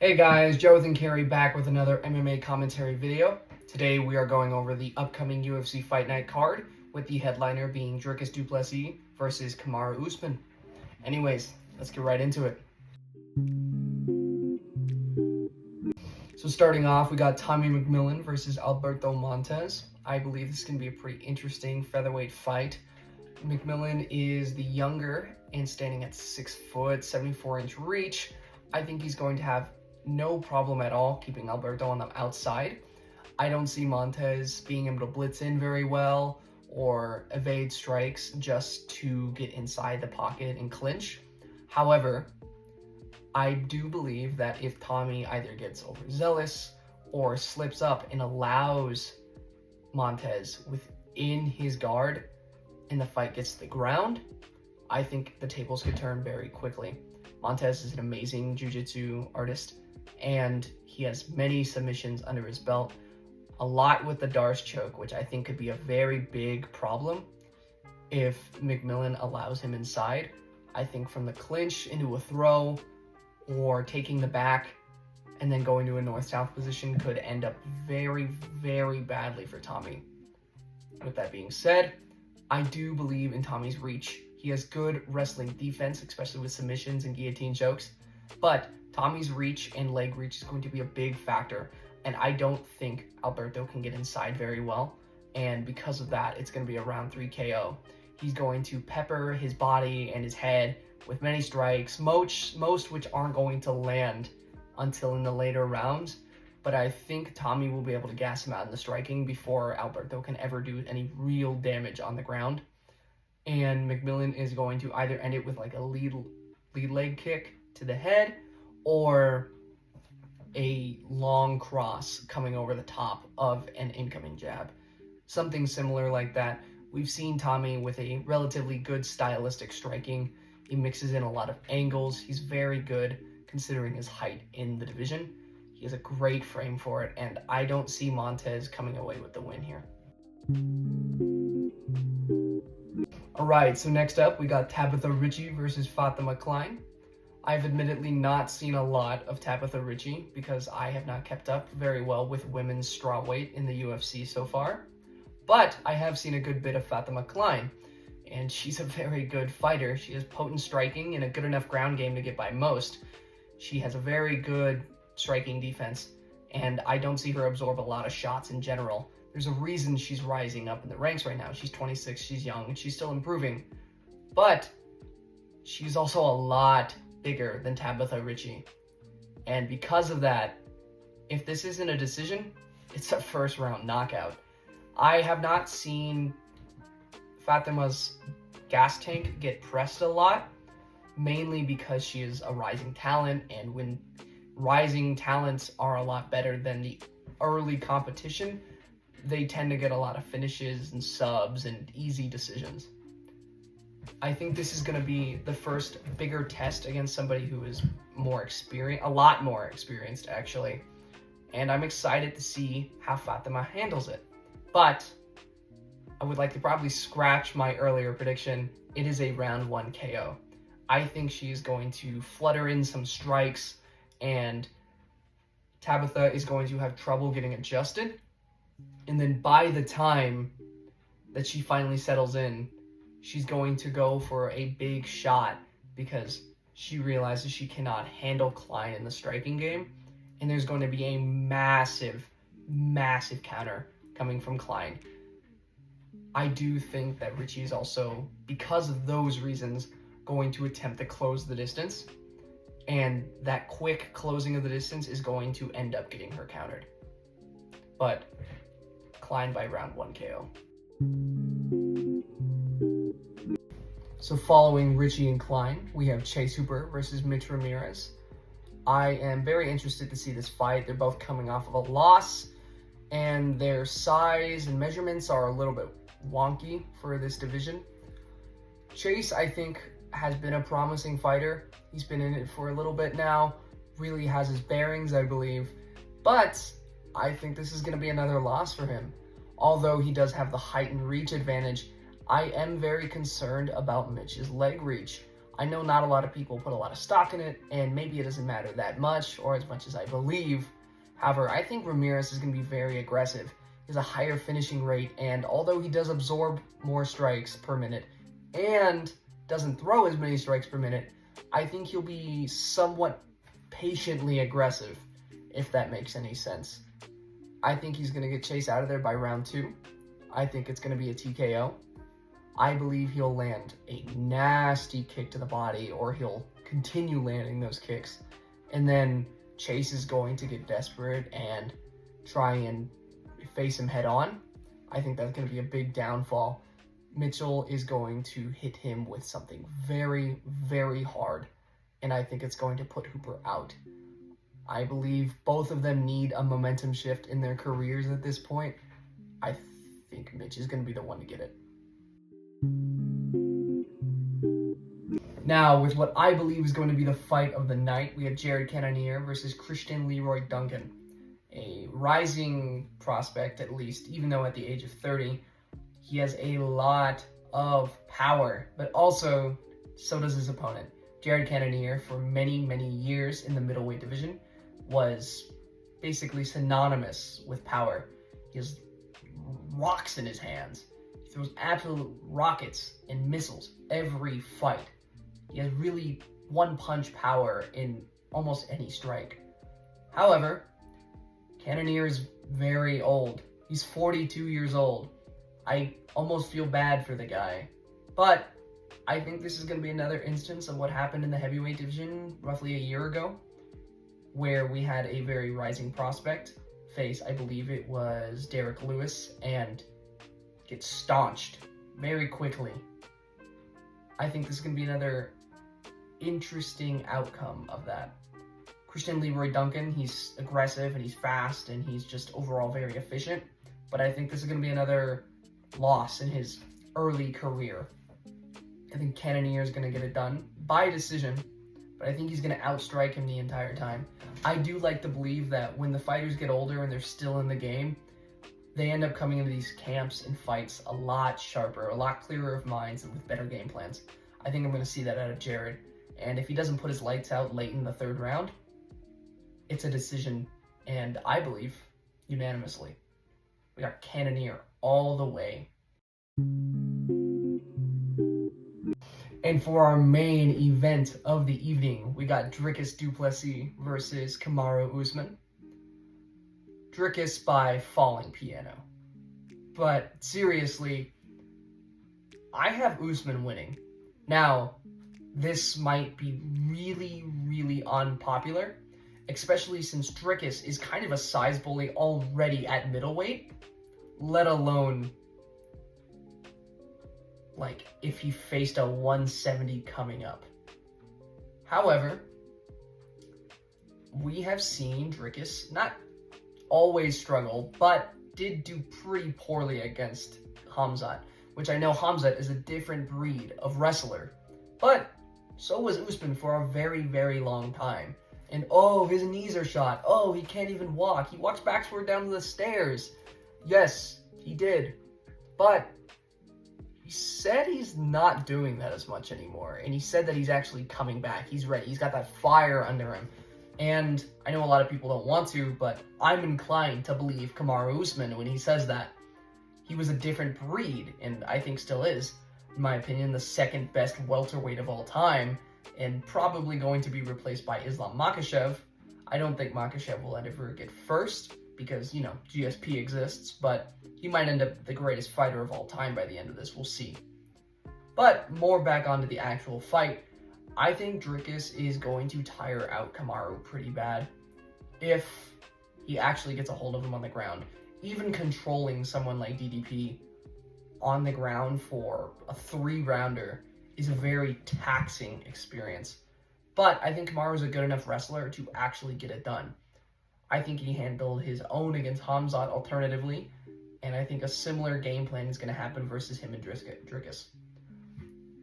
Hey guys, Jonathan Carey back with another MMA commentary video. Today we are going over the upcoming UFC Fight Night card, with the headliner being Dricus Duplessis versus Kamaru Usman. Anyways, let's get right into it. So starting off, we got Tommy McMillan versus Alberto Montez. I believe this is going to be a pretty interesting featherweight fight. McMillan is the younger and standing at 6 foot, 74-inch reach. I think he's going to have no problem at all keeping Alberto on the outside. I don't see Montez being able to blitz in very well or evade strikes just to get inside the pocket and clinch. However, I do believe that if Tommy either gets overzealous or slips up and allows Montez within his guard and the fight gets to the ground, I think the tables could turn very quickly. Montez is an amazing jiu-jitsu artist, and he has many submissions under his belt, a lot with the Darce choke, which I think could be a very big problem if McMillan allows him inside. I think from the clinch into a throw or taking the back and then going to a north-south position could end up very, very badly for Tommy. With that being said, I do believe in Tommy's reach. He has good wrestling defense, especially with submissions and guillotine chokes, but Tommy's reach and leg reach is going to be a big factor, and I don't think Alberto can get inside very well, and because of that, it's going to be a round 3 KO. He's going to pepper his body and his head with many strikes, most which aren't going to land until in the later rounds, but I think Tommy will be able to gas him out in the striking before Alberto can ever do any real damage on the ground. And McMillan is going to either end it with like a lead leg kick to the head or a long cross coming over the top of an incoming jab. Something similar like that. We've seen Tommy with a relatively good stylistic striking. He mixes in a lot of angles. He's very good considering his height in the division. He has a great frame for it, and I don't see Montez coming away with the win here. Alright, so next up we got Tabitha Ricci versus Fatima Klein. I've admittedly not seen a lot of Tabitha Ricci because I have not kept up very well with women's strawweight in the UFC so far. But I have seen a good bit of Fatima Klein, and she's a very good fighter. She has potent striking and a good enough ground game to get by most. She has a very good striking defense, and I don't see her absorb a lot of shots in general. There's a reason she's rising up in the ranks right now. She's 26, she's young, and she's still improving. But she's also a lot bigger than Tabitha Ricci. And because of that, if this isn't a decision, it's a first round knockout. I have not seen Fatima's gas tank get pressed a lot, mainly because she is a rising talent, and when rising talents are a lot better than the early competition, they tend to get a lot of finishes and subs and easy decisions. I think this is going to be the first bigger test against somebody who is more experienced, a lot more experienced actually, and I'm excited to see how Fatima handles it. But I would like to probably scratch my earlier prediction. It is a round 1 KO. I think she's going to flutter in some strikes, and Tabitha is going to have trouble getting adjusted. And then by the time that she finally settles in, she's going to go for a big shot because she realizes she cannot handle Klein in the striking game. And there's going to be a massive, massive counter coming from Klein. I do think that Ricci is also, because of those reasons, going to attempt to close the distance. And that quick closing of the distance is going to end up getting her countered. But Klein by round 1 KO. So following Ricci and Klein, we have Chase Hooper versus Mitch Ramirez. I am very interested to see this fight. They're both coming off of a loss, and their size and measurements are a little bit wonky for this division. Chase, I think, has been a promising fighter. He's been in it for a little bit now, really has his bearings, I believe, but I think this is going to be another loss for him. Although he does have the height and reach advantage, I am very concerned about Mitch's leg reach. I know not a lot of people put a lot of stock in it, and maybe it doesn't matter that much, or as much as I believe. However, I think Ramirez is going to be very aggressive. He has a higher finishing rate, and although he does absorb more strikes per minute and doesn't throw as many strikes per minute, I think he'll be somewhat patiently aggressive, if that makes any sense. I think he's going to get chased out of there by round 2. I think it's going to be a TKO. I believe he'll land a nasty kick to the body, or he'll continue landing those kicks. And then Chase is going to get desperate and try and face him head on. I think that's going to be a big downfall. Mitchell is going to hit him with something very, very hard, and I think it's going to put Hooper out. I believe both of them need a momentum shift in their careers at this point. I think Mitch is going to be the one to get it. Now, with what I believe is going to be the fight of the night, we have Jared Cannonier versus Christian Leroy Duncan. A rising prospect, at least, even though at the age of 30, he has a lot of power, but also so does his opponent. Jared Cannonier, for many, many years in the middleweight division, was basically synonymous with power. He has rocks in his hands. He throws absolute rockets and missiles every fight. He has really one-punch power in almost any strike. However, Cannonier is very old. He's 42 years old. I almost feel bad for the guy. But I think this is going to be another instance of what happened in the heavyweight division roughly a year ago, where we had a very rising prospect face, I believe it was Derek Lewis, and get staunched very quickly. I think this is going to be another interesting outcome of that. Christian Leroy Duncan, he's aggressive and he's fast and he's just overall very efficient, but I think this is going to be another loss in his early career. I think Cannonier is going to get it done by decision, but I think he's going to outstrike him the entire time. I do like to believe that when the fighters get older and they're still in the game, they end up coming into these camps and fights a lot sharper, a lot clearer of minds, and with better game plans. I think I'm going to see that out of Jared. And if he doesn't put his lights out late in the 3rd round, it's a decision, and I believe unanimously. We got Cannonier all the way. And for our main event of the evening, we got Dricus du Plessis versus Kamaru Usman. Dricus by falling piano. But seriously, I have Usman winning. Now, this might be really, really unpopular, especially since Dricus is kind of a size bully already at middleweight, let alone like if he faced a 170 coming up. However, we have seen Dricus not always struggle, but did do pretty poorly against Khamzat, which I know Khamzat is a different breed of wrestler, but so was Usman for a very, very long time. And oh, his knees are shot. Oh, he can't even walk. He walks backward down the stairs. Yes, he did. But he said he's not doing that as much anymore. And he said that he's actually coming back. He's ready. He's got that fire under him. And I know a lot of people don't want to, but I'm inclined to believe Kamaru Usman when he says that. He was a different breed, and I think still is, in my opinion, the 2nd best welterweight of all time, and probably going to be replaced by Islam Makhachev. I don't think Makhachev will ever get first, because, you know, GSP exists, but he might end up the greatest fighter of all time by the end of this. We'll see. But more back onto the actual fight, I think Dricus is going to tire out Kamaru pretty bad if he actually gets a hold of him on the ground. Even controlling someone like DDP on the ground for a 3-rounder is a very taxing experience. But I think Kamaru is a good enough wrestler to actually get it done. I think he handled his own against Khamzat alternatively, and I think a similar game plan is going to happen versus him and Dricus.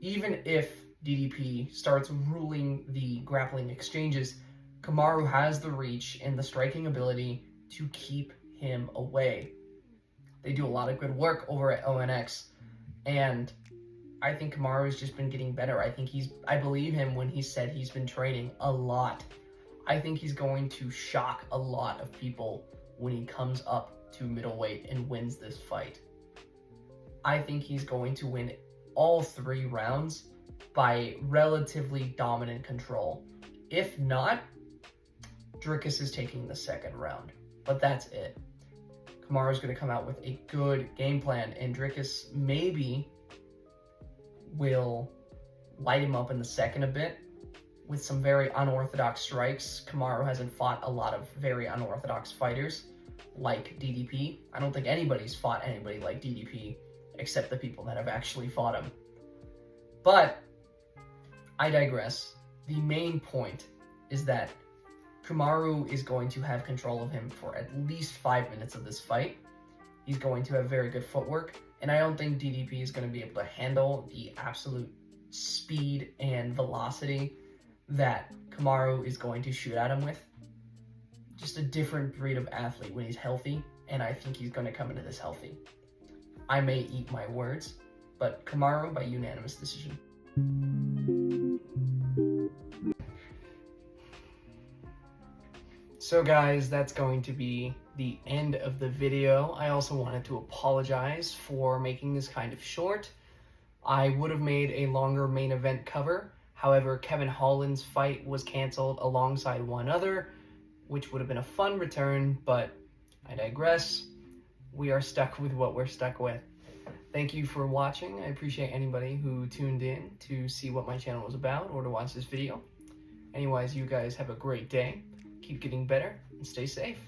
Even if DDP starts ruling the grappling exchanges, Kamaru has the reach and the striking ability to keep him away. They do a lot of good work over at ONX, and I think Kamaru has just been getting better. I believe him when he said he's been training a lot. I think he's going to shock a lot of people when he comes up to middleweight and wins this fight. I think he's going to win all 3 rounds by relatively dominant control. If not, Dricus is taking the 2nd round, but that's it. Kamaru's going to come out with a good game plan, and Dricus maybe will light him up in the 2nd a bit with some very unorthodox strikes. Kamaru hasn't fought a lot of very unorthodox fighters like DDP. I don't think anybody's fought anybody like DDP except the people that have actually fought him. But I digress. The main point is that Kamaru is going to have control of him for at least 5 minutes of this fight. He's going to have very good footwork, and I don't think DDP is going to be able to handle the absolute speed and velocity that Kamaru is going to shoot at him with. Just a different breed of athlete when he's healthy, and I think he's going to come into this healthy. I may eat my words, but Kamaru by unanimous decision. So guys, that's going to be the end of the video. I also wanted to apologize for making this kind of short. I would have made a longer main event cover. However, Kevin Holland's fight was canceled alongside one other, which would have been a fun return, but I digress. We are stuck with what we're stuck with. Thank you for watching. I appreciate anybody who tuned in to see what my channel was about or to watch this video. Anyways, you guys have a great day. Keep getting better and stay safe.